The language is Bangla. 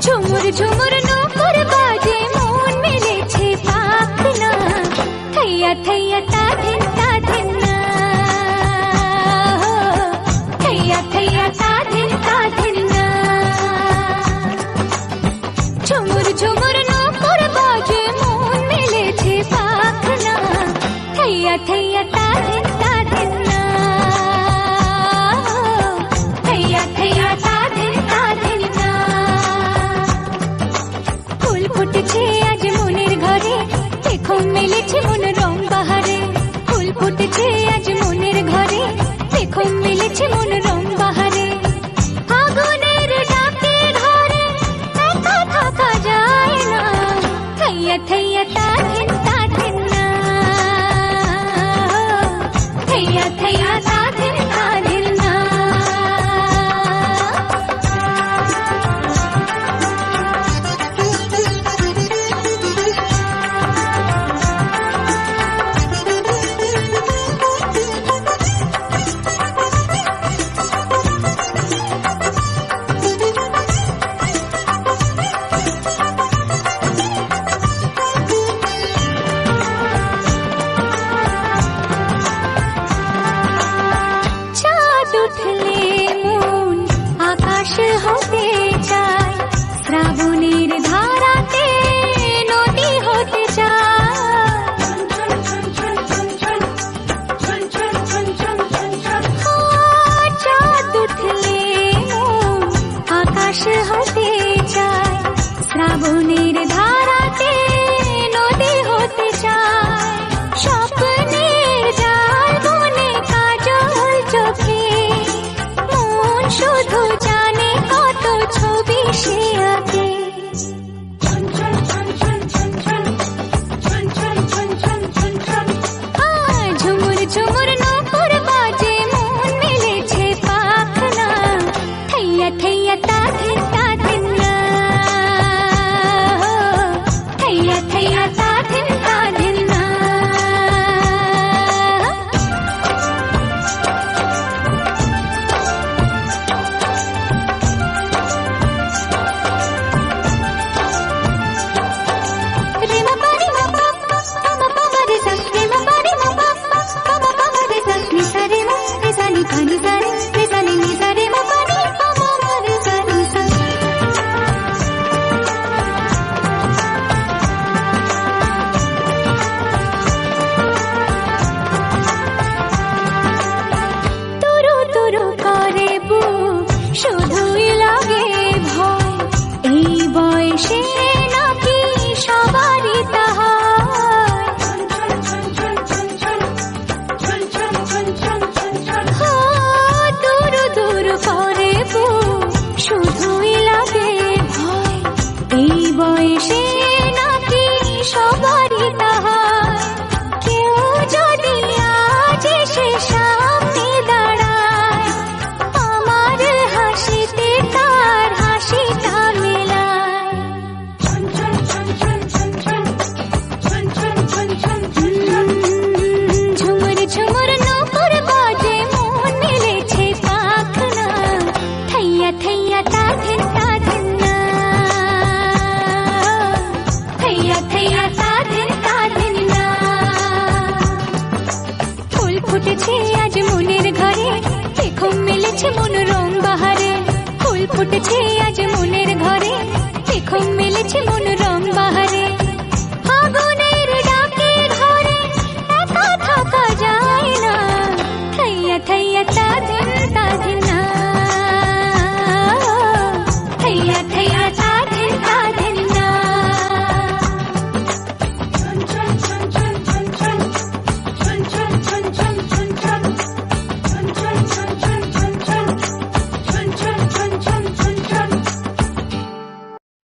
ঝুমুর ঝুমুর নৌকর বাজে মন মেলেছে পাখনা থৈয়া থৈয়া তা ধিন না থৈয়া থৈয়া তা ধিন না ঝুমুর ঝুমুর নৌকর বাজে মন মেলেছে পাখনা থৈয়া থৈয়া তা ধিন না থৈয়া থৈয়া তা ধিন না ফুল ফুটেছে আজ মনের ঘরে দেখো মেলেছে মন রং বাহারে ফুল ফুটেছে আজ মনের ঘরে দেখো মেলেছে মন রং বাহারে আগুনের ডাকে ঘরে একা থাকা যায় না থৈয়া থৈয়া তা ধিন না থৈয়া থৈয়া তা ধিন না উঠলে মন আকাশ হতে চায় শ্রাবণের ধারাতে নদী হতে চায় চাঁদ উঠলে মন আকাশ হতে চায় শ্রাবণের ধারাতে নদী হতে চায় স্বপ্নের জাল বনে কাজল চোখে শুধু জানে কত ছবি সে আঁকে ঝুমুর ঝুমুর নৌকর বাজে মন মেলেছে পাখনা থৈয়া থৈয়া তা ধিন না থৈয়া থৈয়া তা ধিন না শুধুই লাগে ভয় এই বয়সে নাকি সবারই তাহা দূর দূর করে শুধুই লাগে ভয় এই বয়সে নাকি সবারই তাহা কেউ যদি আজ এসে সামনে দাঁড়ায় আমার হাসিতে তার হাসিটা মেলায় ঝুমুর ঝুমুর নৌকর বাজে মন মেলেছে পাখনা থৈয়া থৈয়া তা ধিন না থৈয়া থৈয়া তা ধিন না ফুল ফুটেছে আজ মনের ঘরে দেখো মেলেছে মন রং বাহারে ফুল ফুটেছে আজ মনের ঘরে দেখো মেলেছে মন রং বাহারে